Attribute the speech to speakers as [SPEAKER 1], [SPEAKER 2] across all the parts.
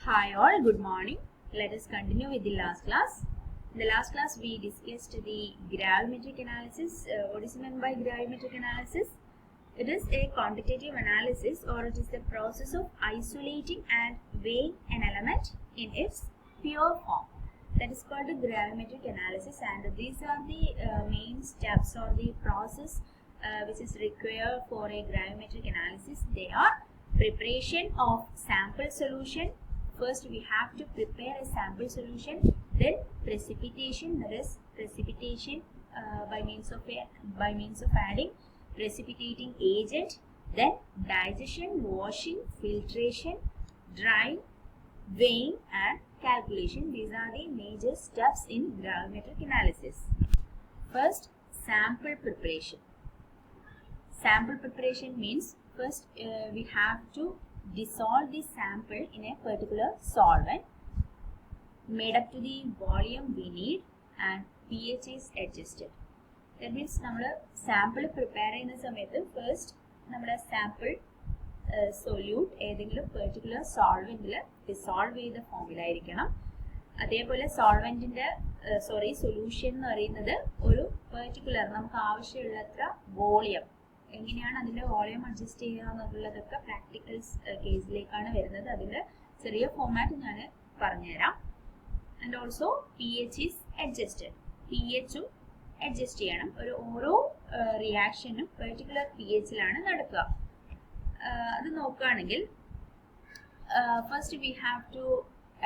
[SPEAKER 1] Hi all, good morning. Let us continue with the last class. In the last class we discussed the gravimetric analysis. What is meant by gravimetric analysis? It is a quantitative analysis, or it is the process of isolating and weighing an element in its pure form. That is called the gravimetric analysis, and these are the main steps or the process which is required for a gravimetric analysis. They are preparation of sample solution. First we have to prepare a sample solution, then precipitation, that is precipitation by means of adding precipitating agent, then digestion, washing, filtration, drying, weighing and calculation. These are the major steps in gravimetric analysis. First, sample preparation. Sample preparation means first we have to dissolve the sample in a particular solvent made up to the volume we need and pH is adjusted. That means we sample prepare in the first sample solute ഏതെങ്കിലും particular solvent dissolve ചെയ്ത ഫോമിലായിരിക്കണം. അതേപോലെ സോൾവെന്റിന്റെ solution എന്ന് പറയുന്നത് ഒരു particular നമുക്ക് ആവശ്യമുള്ളത്ര volume, എങ്ങനെയാണ് അതിന്റെ volume adjust ചെയ്യുക എന്നുള്ളതൊക്കെ പ്രാക്ടിക്കൽസ് കേസിലേക്കാണ് വരുന്നത്. അതിന്റെ ചെറിയ ഫോമാറ്റ് ഞാൻ പറഞ്ഞുതരാം. And also P H is adjusted, P എച്ചും അഡ്ജസ്റ്റ് ചെയ്യണം. ഓരോ റിയാക്ഷനും പെർട്ടിക്കുലർ പി എച്ചിലാണ് നടക്കുക. അത് നോക്കുകയാണെങ്കിൽ first we have to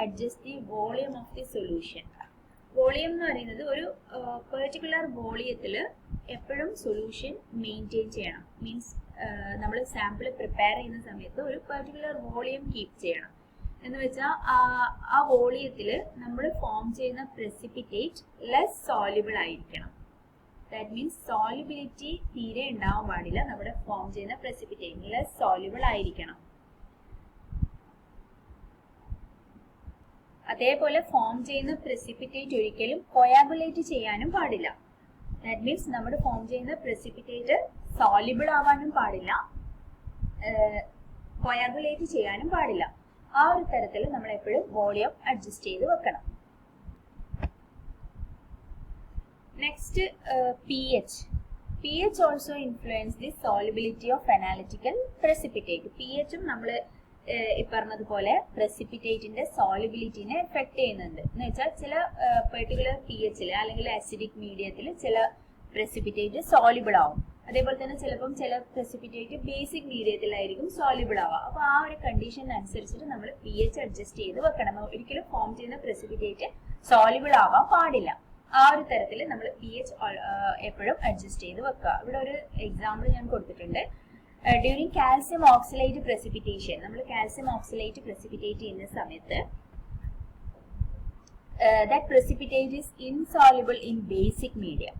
[SPEAKER 1] adjust the volume of the solution. Volume എന്ന് പറയുന്നത് ഒരു പെർട്ടിക്കുലർ വോളിയത്തിൽ എപ്പോഴും സൊല്യൂഷൻ മെയിൻറ്റെയിൻ ചെയ്യണം. മീൻസ് നമ്മൾ സാമ്പിൾ പ്രിപ്പയർ ചെയ്യുന്ന സമയത്ത് ഒരു പെർട്ടിക്കുലർ വോളിയം കീപ്പ് ചെയ്യണം. എന്ന് വെച്ചാൽ ആ വോളിയത്തിൽ നമ്മൾ ഫോം ചെയ്യുന്ന പ്രസിപ്പിറ്റേറ്റ് ലെസ് സോല്യുബിൾ ആയിരിക്കണം. ദാറ്റ് മീൻസ് സോല്യുബിലിറ്റി തീരെ ഉണ്ടാവാൻ പാടില്ല. നമ്മുടെ ഫോം ചെയ്യുന്ന പ്രസിപ്പിറ്റേറ്റ് ലെസ് സോല്യുബിൾ ആയിരിക്കണം. അതേപോലെ ഫോം ചെയ്യുന്ന പ്രസിപ്പിറ്റേറ്റ് ഒരിക്കലും കൊയാഗുലേറ്റ് ചെയ്യാനും പാടില്ല. ദാറ്റ് മീൻസ് നമ്മൾ ഫോം ചെയ്യുന്ന പ്രസിപ്പിറ്റേറ്റ് സോല്യുബിൾ ആവാനും പാടില്ല, കൊയാഗുലേറ്റ് ചെയ്യാനും പാടില്ല. ആ ഒരു തരത്തിൽ നമ്മൾ എപ്പോഴും വോളിയം അഡ്ജസ്റ്റ് ചെയ്ത് വെക്കണം. Next pH. pH also influence the solubility of analytical precipitate. pHും നമ്മൾ ഈ പറഞ്ഞതുപോലെ പ്രസിപ്പിറ്റേറ്റിന്റെ സോളിബിലിറ്റിനെ എഫക്ട് ചെയ്യുന്നുണ്ട്. എന്ന് വെച്ചാൽ ചില പെർട്ടിക്കുലർ pHൽ അല്ലെങ്കിൽ അസിഡിക് മീഡിയത്തിൽ ചില പ്രസിപ്പിറ്റേറ്റ് സോളിബിൾ ആവും. അതേപോലെ തന്നെ ചിലപ്പം ചില പ്രസിപ്പിറ്റേറ്റ് ബേസിക് മീഡിയത്തിലായിരിക്കും സോളിബിൾ ആവുക. അപ്പോൾ ആ ഒരു കണ്ടീഷൻ അനുസരിച്ചിട്ട് നമ്മൾ pH അഡ്ജസ്റ്റ് ചെയ്ത് വെക്കണം. ഒരിക്കലും ഫോം ചെയ്യുന്ന പ്രസിപ്പിറ്റേറ്റ് സോളിബിൾ ആവാൻ പാടില്ല. ആ ഒരു തരത്തിൽ നമ്മൾ pH എപ്പോഴും അഡ്ജസ്റ്റ് ചെയ്ത് വെക്കുക. ഇവിടെ ഒരു എക്സാമ്പിൾ ഞാൻ കൊടുത്തിട്ടുണ്ട്. ഡ്യൂറിങ് കാൽസ്യം ഓക്സലേറ്റ് പ്രസിപ്പിറ്റേഷൻ, നമ്മൾ കാൽസ്യം ഓക്സലേറ്റ് പ്രസിപ്പിറ്റേറ്റ് ചെയ്യുന്ന സമയത്ത് that precipitate is insoluble in basic medium.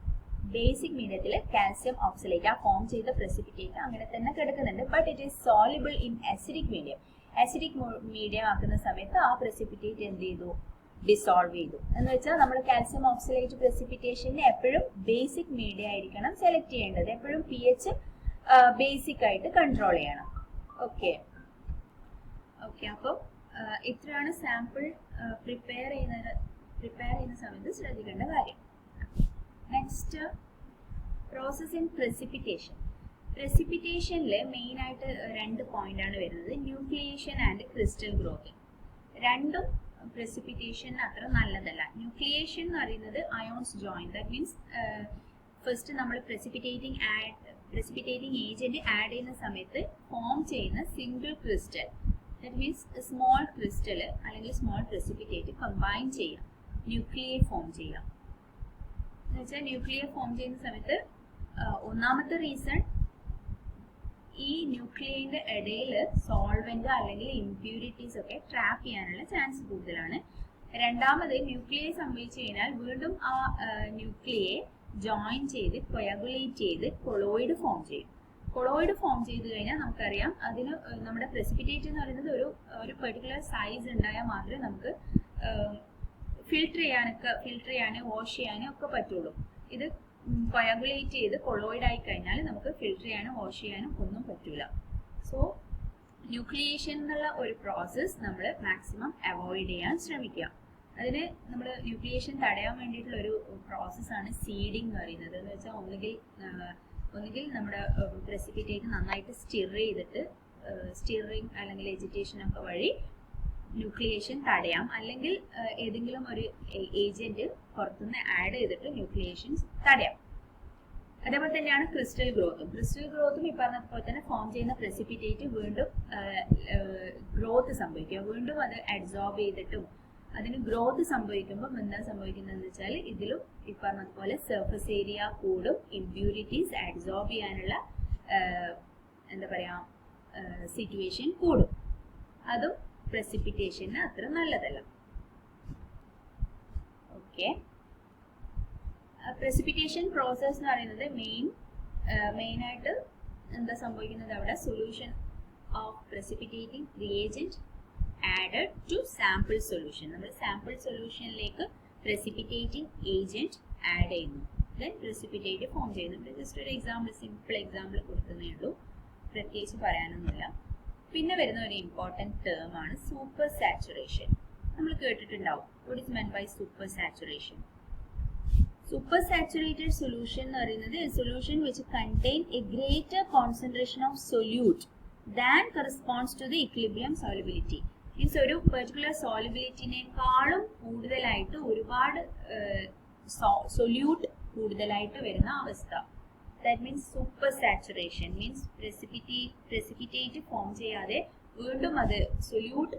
[SPEAKER 1] Basic മീഡിയത്തിൽ കാൽസ്യം ഓക്സലേറ്റ് ആ ഫോം ചെയ്ത പ്രസിപ്പിറ്റേറ്റ് അങ്ങനെ തന്നെ കിടക്കുന്നുണ്ട്. But it is soluble in acidic medium. Acidic medium ആക്കുന്ന സമയത്ത് ആ പ്രസിപ്പിറ്റേറ്റ് എന്ത് ചെയ്തു? ഡിസോൾവ് ചെയ്തു. എന്ന് വെച്ചാൽ നമ്മൾ കാൽസ്യം ഓക്സലേറ്റ് പ്രസിപ്പിറ്റേഷന് എപ്പോഴും ബേസിക് മീഡിയ ആയിരിക്കണം സെലക്ട് ചെയ്യേണ്ടത്. എപ്പോഴും pH ബേസിക് ആയിട്ട് കൺട്രോൾ ചെയ്യണം. ഓക്കെ, അപ്പോൾ ഇത്രയാണ് സാമ്പിൾ പ്രിപ്പയർ ചെയ്യുന്ന സമയത്ത് ശ്രദ്ധിക്കേണ്ട കാര്യം. Next, process in precipitation. പ്രസിപ്പിറ്റേഷനിൽ മെയിൻ ആയിട്ട് രണ്ട് പോയിന്റ് ആണ് വരുന്നത്, ന്യൂക്ലിയേഷൻ ആൻഡ് ക്രിസ്റ്റൽ ഗ്രോത്ത്. രണ്ടും പ്രസിപ്പിറ്റേഷൻ അത്ര നല്ലതല്ല. ന്യൂക്ലിയേഷൻ എന്ന് പറയുന്നത് ions join. That means first നമ്മൾ പ്രസിപ്പിറ്റേറ്റിംഗ് ഏജന്റ് ആഡ് ചെയ്യുന്ന സമയത്ത് ഫോം ചെയ്യുന്ന single crystal, that means small crystal അല്ലെങ്കിൽ സ്മോൾ പ്രസിപ്പിറ്റേറ്റ് കമ്പൈൻ ചെയ്യാം, ന്യൂക്ലിയേ ഫോം ചെയ്യാം. എന്ന് വെച്ചാൽ ന്യൂക്ലിയർ ഫോം ചെയ്യുന്ന സമയത്ത് ഒന്നാമത്തെ റീസൺ ഈ ന്യൂക്ലിയന്റെ ഇടയിൽ സോൾവെന്റ് അല്ലെങ്കിൽ ഇംപ്യൂരിറ്റീസ് ഒക്കെ ട്രാപ്പ് ചെയ്യാനുള്ള ചാൻസ് കൂടുതലാണ്. രണ്ടാമത് ന്യൂക്ലിയർ സംഭവിച്ചു കഴിഞ്ഞാൽ വീണ്ടും ആ ന്യൂക്ലിയെ ജോയിൻ ചെയ്ത് കൊയാഗുലേറ്റ് ചെയ്ത് കൊളോയിഡ് ഫോം ചെയ്യും. കൊളോയിഡ് ഫോം ചെയ്ത് കഴിഞ്ഞാൽ നമുക്കറിയാം അതിന് നമ്മുടെ പ്രസിപ്പിറ്റേറ്റ് എന്ന് പറയുന്നത് ഒരു പെർട്ടിക്കുലർ സൈസ് ഉണ്ടായാൽ മാത്രമേ നമുക്ക് ഫിൽട്ടർ ചെയ്യാനും വാഷ് ചെയ്യാനും ഒക്കെ പറ്റുള്ളൂ. ഇത് കൊയാഗുലേറ്റ് ചെയ്ത് കൊളോയിഡ് ആയി കഴിഞ്ഞാൽ നമുക്ക് ഫിൽട്ടർ ചെയ്യാനും വാഷ് ചെയ്യാനും ഒന്നും പറ്റൂല. സോ ന്യൂക്ലിയേഷൻ എന്നുള്ള ഒരു പ്രോസസ്സ് നമ്മൾ മാക്സിമം അവോയ്ഡ് ചെയ്യാൻ ശ്രമിക്കുക. അതിന് നമ്മൾ ന്യൂക്ലിയേഷൻ തടയാൻ വേണ്ടിയിട്ടുള്ള ഒരു പ്രോസസ്സാണ് സീഡിങ് എന്ന് പറയുന്നത്. എന്ന് വെച്ചാൽ ഒന്നുകിൽ നമ്മുടെ പ്രസിപ്പിറ്റേറ്റ് നന്നായിട്ട് സ്റ്റിർ ചെയ്തിട്ട് സ്റ്റിറിങ് അല്ലെങ്കിൽ എജിറ്റേഷൻ ഒക്കെ വഴി ന്യൂക്ലിയേഷൻ തടയാം, അല്ലെങ്കിൽ ഏതെങ്കിലും ഒരു ഏജന്റ് പുറത്തുനിന്ന് ആഡ് ചെയ്തിട്ട് ന്യൂക്ലിയേഷൻ തടയാം. അതേപോലെ തന്നെയാണ് ക്രിസ്റ്റൽ ഗ്രോത്തും ഈ പറഞ്ഞതുപോലെ തന്നെ ഫോം ചെയ്യുന്ന പ്രസിപ്പിറ്റേറ്റ് വീണ്ടും ഗ്രോത്ത് സംഭവിക്കുക, വീണ്ടും അത് അബ്സോർബ് ചെയ്തിട്ടും അതിന് ഗ്രോത്ത് സംഭവിക്കുമ്പോൾ എന്താ സംഭവിക്കുന്നതെന്ന് വെച്ചാൽ ഇതിലും ഈ പറഞ്ഞതുപോലെ സർഫസ് ഏരിയ കൂടും, ഇംപ്യൂരിറ്റീസ് അബ്സോർബ് ചെയ്യാനുള്ള എന്താ പറയാ സിറ്റുവേഷൻ കൂടും. അതും പ്രസിപ്പിറ്റേഷന് അത്ര നല്ലതല്ല. ഓക്കെ, പ്രസിപ്പിറ്റേഷൻ പ്രോസസ് എന്ന് പറയുന്നത് മെയിൻ ആയിട്ട് എന്താ സംഭവിക്കുന്നത്, അവിടെ solution of precipitating reagent added to sample solution. നമ്മൾ സാമ്പിൾ സൊല്യൂഷനിലേക്ക് പ്രസിപ്പിറ്റേറ്റിംഗ് ഏജന്റ് ആഡ് ചെയ്യുന്നു, ദെൻ പ്രസിപ്പിറ്റേറ്റ് ഫോം ചെയ്യുന്നുണ്ട്. ജസ്റ്റ് ഒരു എക്സാമ്പിൾ, സിമ്പിൾ എക്സാമ്പിൾ കൊടുക്കുന്നേ ഉള്ളൂ, പ്രത്യേകിച്ച് പറയാനൊന്നുമില്ല. പിന്നെ വരുന്ന ഒരു ഇമ്പോർട്ടൻറ്റ് ടേം ആണ് സൂപ്പർ സാച്ചുറേഷൻ. നമ്മൾ കേട്ടിട്ടുണ്ടാവും. What is meant by super saturation? Super saturated solution എന്ന് പറയുന്നത് a solution which contain a greater concentration of solute than corresponds to the equilibrium solubility. Means ഒരു particular solubilityനേക്കാളും കൂടുതലായിട്ട് ഒരുപാട് solute കൂടുതലായിട്ട് വരുന്ന അവസ്ഥ. That means super saturation means precipitate form ചെയ്യാതെ വീണ്ടും അത് സൊല്യൂട്ട്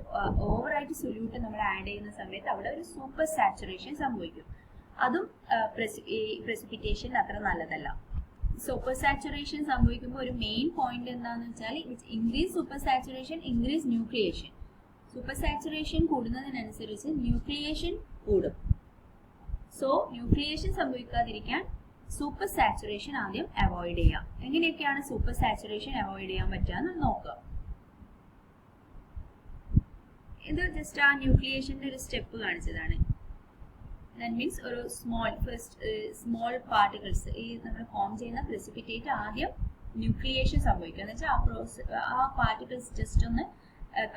[SPEAKER 1] ഓവറായിട്ട് സൊല്യൂട്ട് നമ്മൾ ആഡ് ചെയ്യുന്ന സമയത്ത് അവിടെ ഒരു സൂപ്പർ സാച്ചുറേഷൻ സംഭവിക്കും. അതും പ്രസിപ്പിറ്റേഷൻ അത്ര നല്ലതല്ല. സൂപ്പർ സാച്ചുറേഷൻ സംഭവിക്കുമ്പോൾ ഒരു മെയിൻ പോയിന്റ് എന്താണെന്ന് വെച്ചാൽ increase super saturation, increase nucleation. Super saturation കൂടുന്നതിനനുസരിച്ച് ന്യൂക്ലിയേഷൻ കൂടും. സോ ന്യൂക്ലിയേഷൻ സംഭവിക്കാതിരിക്കാൻ സൂപ്പർ സാച്ചുറേഷൻ ആദ്യം അവോയ്ഡ് ചെയ്യാം. എങ്ങനെയൊക്കെയാണ് സൂപ്പർ സാച്ചുറേഷൻ അവോയ്ഡ് ചെയ്യാൻ പറ്റുക നോക്കുക. ഇത് ജസ്റ്റ് ആ ന്യൂക്ലിയേഷന്റെ ഒരു സ്റ്റെപ്പ് കാണിച്ചതാണ്. That means ഒരു സ്മോൾ പാർട്ടിക്കിൾസ് ഈ നമ്മൾ ഫോം ചെയ്യുന്ന പ്രസിപ്പിറ്റേറ്റ് ആദ്യം ന്യൂക്ലിയേഷൻ സംഭവിക്കുക. എന്ന് വെച്ചാൽ ആ പാർട്ടിക്കിൾസ് ജസ്റ്റ് ഒന്ന്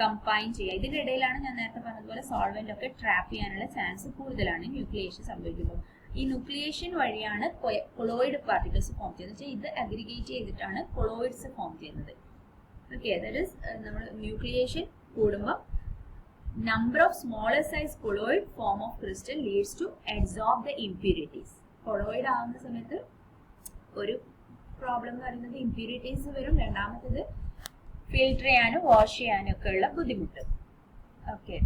[SPEAKER 1] കമ്പൈൻ ചെയ്യുക. ഇതിന്റെ ഇടയിലാണ് ഞാൻ നേരത്തെ പറഞ്ഞതുപോലെ സോൾവെന്റ് ഒക്കെ ട്രാപ്പ് ചെയ്യാനുള്ള ചാൻസ് കൂടുതലാണ് ന്യൂക്ലിയേഷൻ സംഭവിക്കുമ്പോൾ. ഈ ന്യൂക്ലിയേഷൻ വഴിയാണ് കൊളോയിഡ് പാർട്ടിക്കിൾസ് ഫോം ചെയ്യുന്നത്. ഇത് അഗ്രിഗേറ്റ് ചെയ്തിട്ടാണ് കൊളോയിഡ്സ് ഫോം ചെയ്യുന്നത്. ഓക്കെ, ദാറ്റ് ഈസ് നമ്മൾ ന്യൂക്ലിയേഷൻ കൂടുമ്പോൾ number of smaller size colloid form of crystal leads to absorb the impurities. colloid ആവുന്ന സമയത്ത് ഒരു പ്രോബ്ലം എന്ന് പറയുന്നത് impurities വരും. രണ്ടാമത്തേത് ഫിൽട്ടർ ചെയ്യാനും വാഷ് ചെയ്യാനും ഒക്കെ ഉള്ള ബുദ്ധിമുട്ട്. Okay,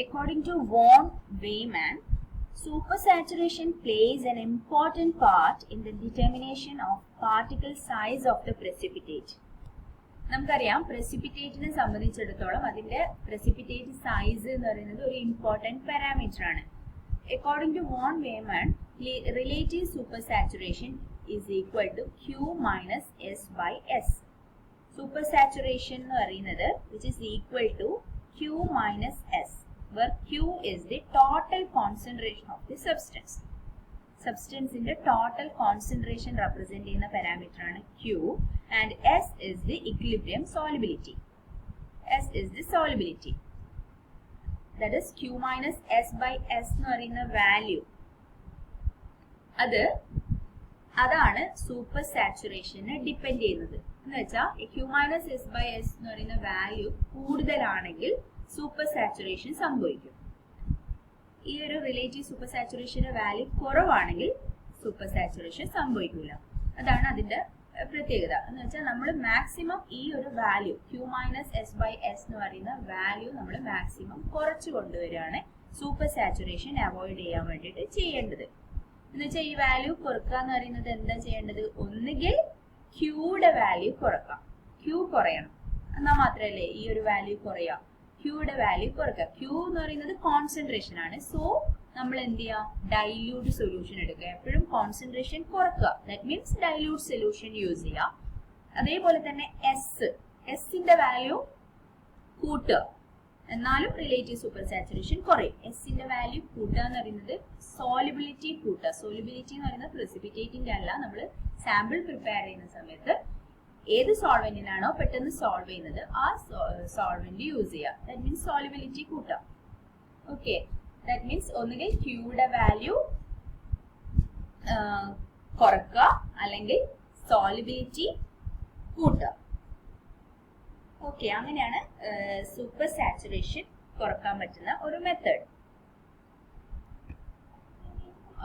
[SPEAKER 1] according to von Weyman, supersaturation plays an important part in the determination of particle size of the precipitate. നമുക്കറിയാം പ്രസിപ്പിറ്റേറ്റിനെ സംബന്ധിച്ചിടത്തോളം അതിന്റെ പ്രസിപ്പിറ്റേറ്റ് സൈസ് എന്ന് പറയുന്നത് ഒരു ഇമ്പോർട്ടന്റ് പാരാമീറ്റർ ആണ്. അക്കോർഡിംഗ് ടു വോൺ വേമൺ, relative super saturation is equal to Q minus S by S. Super saturation എന്ന് പറയുന്നത് which is equal to Q minus S, where Q is the total concentration of the substance. സബ്സ്റ്റൻസിന്റെ total concentration represent ചെയ്യുന്ന parameter ആണ് Q, and S is the equilibrium solubility. S is the solubility. That is Q minus S by S എന്ന് പറയുന്ന value. അതാണ് super സാച്ചുറേഷനെ depend ചെയ്യുന്നത്. എന്ന് വെച്ചാൽ Q minus S by S എന്ന് പറയുന്ന വാല്യൂ കൂടുതലാണെങ്കിൽ സൂപ്പർ സാച്ചുറേഷൻ സംഭവിക്കും. ഈ ഒരു റിലേറ്റീവ് സൂപ്പർ സാച്ചുറേഷന്റെ വാല്യൂ കുറവാണെങ്കിൽ സൂപ്പർ സാച്ചുറേഷൻ സംഭവിക്കില്ല. അതാണ് അതിന്റെ പ്രത്യേകത. എന്ന് വെച്ചാൽ നമ്മൾ മാക്സിമം ഈ ഒരു value Q minus S by S എന്ന് പറയുന്ന വാല്യൂ നമ്മൾ മാക്സിമം കുറച്ചു കൊണ്ടുവരികയാണ് സൂപ്പർ സാച്ചുറേഷൻ അവോയ്ഡ് ചെയ്യാൻ വേണ്ടിയിട്ട് ചെയ്യേണ്ടത്. എന്ന് വെച്ചാൽ ഈ വാല്യൂ കുറക്കുക എന്ന് പറയുന്നത് എന്താ ചെയ്യേണ്ടത്? ഒന്നുകിൽ Qയുടെ വാല്യൂ കുറക്കാം, Q കുറയണം, എന്നാൽ മാത്രമല്ലേ ഈ ഒരു വാല്യൂ കുറയുക. Qയുടെ വാല്യൂ കുറക്കുക. Q എന്ന് പറയുന്നത് കോൺസെൻട്രേഷൻ ആണ്. സോ നമ്മൾ എന്ത് ചെയ്യുക? ഡൈല്യൂട്ട് സൊല്യൂഷൻ എടുക്കുക. എപ്പോഴും കോൺസെൻട്രേഷൻ കുറക്കുക. That means dilute solution use ചെയ്യുക. അതേപോലെ തന്നെ എസിന്റെ വാല്യൂ കൂട്ടുക, എന്നാലും റിലേറ്റീവ് സൂപ്പർ സാച്ചുറേഷൻ കുറയും. എസിന്റെ വാല്യൂ കൂട്ടുക എന്ന് പറയുന്നത് സോലിബിലിറ്റി കൂട്ടുക. സോലിബിലിറ്റി എന്ന് പറയുന്നത് പ്രസിപ്പിറ്റേറ്റിന്റെ അല്ല, നമ്മൾ സാമ്പിൾ പ്രിപ്പയർ ചെയ്യുന്ന സമയത്ത് ഏത് സോൾവെന്റിനാണോ പെട്ടെന്ന് സോൾവ് ചെയ്യുന്നത് ആ സോൾവെന്റ് യൂസ് ചെയ്യുക. ദാറ്റ് മീൻസ് സോളിബിലിറ്റി കൂട്ടുക. ഓക്കെ, ദാറ്റ് മീൻസ് ഒന്നുകിൽ ക്യൂയുടെ വാല്യൂ കുറക്കുക അല്ലെങ്കിൽ സോളിബിലിറ്റി കൂട്ടുക. ഓക്കെ, അങ്ങനെയാണ് സൂപ്പർ സാച്ചുറേഷൻ കുറക്കാൻ പറ്റുന്ന ഒരു method.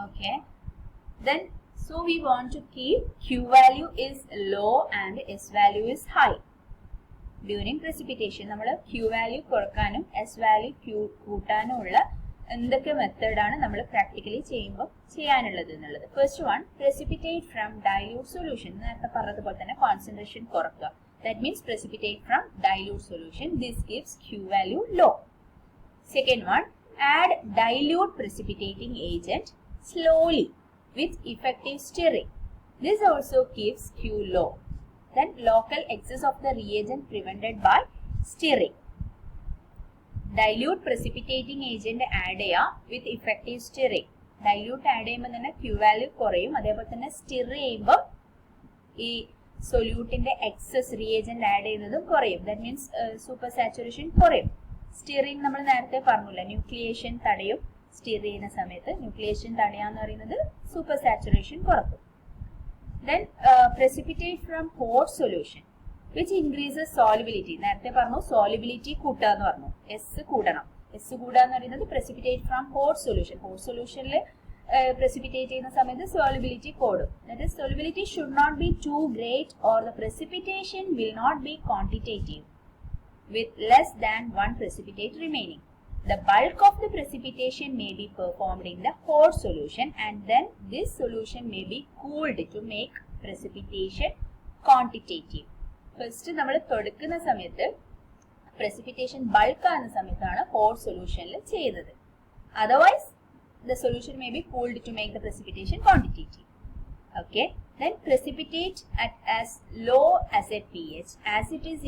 [SPEAKER 1] Okay, then so we want to keep Q value is low and S value is high. During precipitation നമ്മൾ Q value കുറക്കാനും S value കൂട്ടാനും ഉള്ള എന്തൊക്കെ മെത്തേഡാണ് നമ്മൾ പ്രാക്ടിക്കലി ചെയ്യുമ്പോൾ ചെയ്യാനുള്ളത് എന്നുള്ളത്. First one, precipitate from dilute solution. നേരത്തെ പറഞ്ഞതുപോലെ തന്നെ കോൺസെൻട്രേഷൻ കുറക്കുക. That means precipitate from dilute solution. This gives Q value low. Second one, add dilute precipitating agent slowly with effective stirring. This also keeps Q low. Then local excess of the reagent prevented by stirring. Dilute precipitating agent add ചെയ്യുക with effective stirring. Dilute add ചെയ്യുമ്പോൾ തന്നെ Q value കുറയും. അതേപോലെ തന്നെ stir ചെയ്യുമ്പോൾ ഈ സൊല്യൂട്ടിന്റെ excess reagent add ചെയ്യുന്നതും കുറയും. ദാറ്റ് മീൻസ് സൂപ്പർ സാച്ചുറേഷൻ കുറയും. സ്റ്റിറിങ് നമ്മൾ നേരത്തെ പറഞ്ഞില്ല, ന്യൂക്ലിയേഷൻ തടയും. സ്റ്റിർ ചെയ്യുന്ന സമയത്ത് ന്യൂക്ലിയേഷൻ തടയാന്ന് പറയുന്നത് സൂപ്പർ സാച്ചുറേഷൻ കുറക്കും. Then precipitate from hot solution which increases solubility. നേരത്തെ പറഞ്ഞു solubility കൂട്ടുക എന്ന് പറഞ്ഞു. എസ് കൂടണം. എസ് കൂടുക എന്ന് പറയുന്നത് precipitate from hot solution. Hot സൊല്യൂഷനിൽ precipitate ചെയ്യുന്ന സമയത്ത് solubility കൂടും. That is, solubility should not be too great or the precipitation will not be quantitative with less than one precipitate remaining. The bulk of the precipitation may be performed in the hot solution and then this solution may be cooled to make precipitation quantitative. First നമ്മൾ തുടക്കുന്ന സമയത്ത് precipitation bulk ആകുന്ന സമയത്താണ് hot solutionൽ ചെയ്യുന്നത്. Otherwise the solution may be cooled to make the precipitation quantitative. Okay, then precipitate at as low as a pH as it is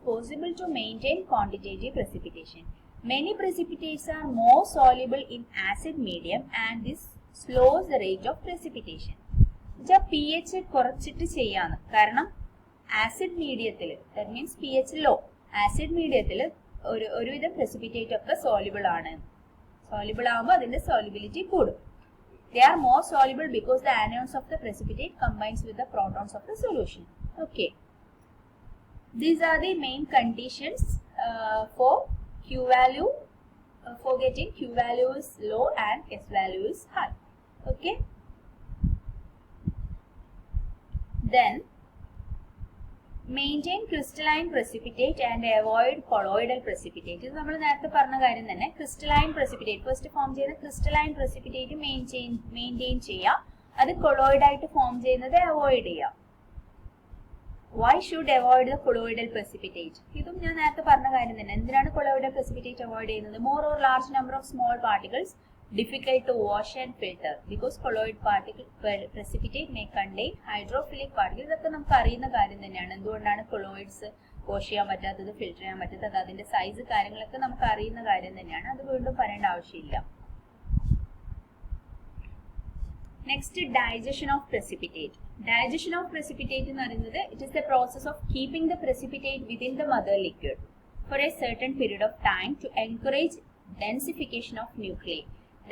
[SPEAKER 1] possible to maintain quantitative precipitation. Many precipitates are more soluble in acid medium and this slows the rate of precipitation. pH കുറച്ചിട്ട് ചെയ്യാന്ന്. കാരണം acid മീഡിയത്തിൽ, that means pH low, acid മീഡിയത്തിൽ ഒരുവിധം precipitate ഒക്കെ soluble ആണ്. Soluble ആകുമ്പോൾ അതിന്റെ solubility കൂടും. They are more soluble because the anions of the precipitate combines with the protons of the solution. Okay. These are the main conditions for Q value, for getting Q value is low and S value is high. Okay. Then maintain crystalline precipitate and avoid colloidal precipitate. ഇത് നമ്മൾ നേരത്തെ പറഞ്ഞ കാര്യം തന്നെ. crystalline precipitate first form ചെയ്യുന്ന crystalline precipitate maintain ചെയ്യുക. അത് colloid ആയിട്ട് ഫോം ചെയ്യുന്നത് അവോയ്ഡ് ചെയ്യുക. Why should avoid the colloidal precipitate? ഇതും ഞാൻ നേരത്തെ പറഞ്ഞ കാര്യം തന്നെ. എന്തിനാണ് colloidal precipitate അവോയ്ഡ് ചെയ്യുന്നത്? More or large number of small particles difficult to wash and filter because colloid precipitate may contain hydrophilic particles. ഇതൊക്കെ നമുക്ക് അറിയുന്ന കാര്യം തന്നെയാണ്. എന്തുകൊണ്ടാണ് കൊളോയിഡ്സ് വാഷ് ചെയ്യാൻ പറ്റാത്തത്, ഫിൽറ്റർ ചെയ്യാൻ പറ്റാത്തത്, അതിന്റെ സൈസ് കാര്യങ്ങളൊക്കെ നമുക്ക് അറിയുന്ന കാര്യം തന്നെയാണ്. അത് വീണ്ടും പറയേണ്ട ആവശ്യമില്ല. Next, digestion of precipitate. Digestion of precipitate എന്ന് പറയുന്നത് it is the process of keeping the precipitate within the mother liquid for a certain period of time to encourage densification of nuclei.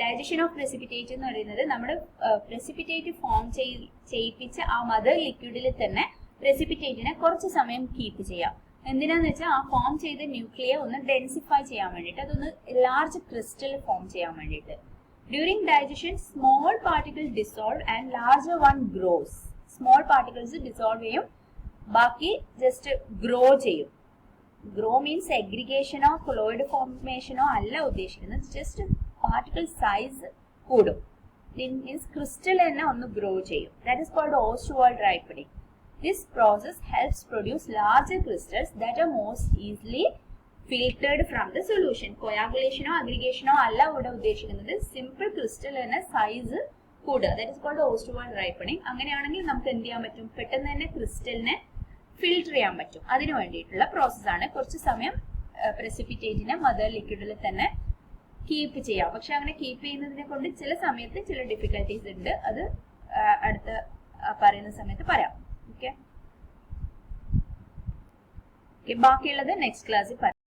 [SPEAKER 1] Digestion of precipitate എന്ന് പറയുന്നത് നമ്മൾ precipitate form ചെയ്യിപ്പിച്ച ആ mother ലിക്വിഡിൽ തന്നെ precipitate-നെ കുറച്ച് സമയം keep ചെയ്യാം. എന്തിനാന്ന് വെച്ചാൽ ആ ഫോം ചെയ്ത ന്യൂക്ലിയെ ഒന്ന് ഡെൻസിഫൈ ചെയ്യാൻ വേണ്ടിയിട്ട്, അതൊന്ന് ലാർജ് ക്രിസ്റ്റൽ ഫോം ചെയ്യാൻ വേണ്ടിയിട്ട്. During digestion, small particles dissolve and larger one grows. Small particles dissolve ചെയ്യും, ബാക്കി ജസ്റ്റ് ഗ്രോ ചെയ്യും. ഗ്രോ മീൻസ് എഗ്രിഗേഷനോ കൊളോയിഡ് ഫോർമേഷനോ അല്ല ഉദ്ദേശിക്കുന്നത്, ജസ്റ്റ് പാർട്ടിക്കിൾ സൈസ് കൂടും. മീൻസ് ക്രിസ്റ്റൽ തന്നെ ഒന്ന് ഗ്രോ ചെയ്യും. That is called Ostwald ripening. This process helps produce larger crystals that are most easily filtered from the solution. Coagulationോ aggregationോ അല്ല ഇവിടെ ഉദ്ദേശിക്കുന്നത്, സിമ്പിൾ ക്രിസ്റ്റൽ തന്നെ സൈസ് കൂടുക. That is called Ostwald ripening. അങ്ങനെയാണെങ്കിൽ നമുക്ക് എന്ത് ചെയ്യാൻ പറ്റും? പെട്ടെന്ന് തന്നെ ക്രിസ്റ്റലിനെ ഫിൽട്ടർ ചെയ്യാൻ പറ്റും. അതിനു വേണ്ടിയിട്ടുള്ള പ്രോസസ്സാണ്. കുറച്ച് സമയം precipitate-നെ മദർ ലിക്വിഡിൽ തന്നെ കീപ്പ് ചെയ്യാം. പക്ഷെ അങ്ങനെ കീപ്പ് ചെയ്യുന്നതിനെ കൊണ്ട് ചില സമയത്ത് ചില ഡിഫിക്കൽട്ടീസ് ഉണ്ട്. അത് അടുത്ത പറയുന്ന സമയത്ത് പറയാം. ഓക്കെ, ബാക്കിയുള്ളത് നെക്സ്റ്റ് ക്ലാസ്സിൽ പറയാം.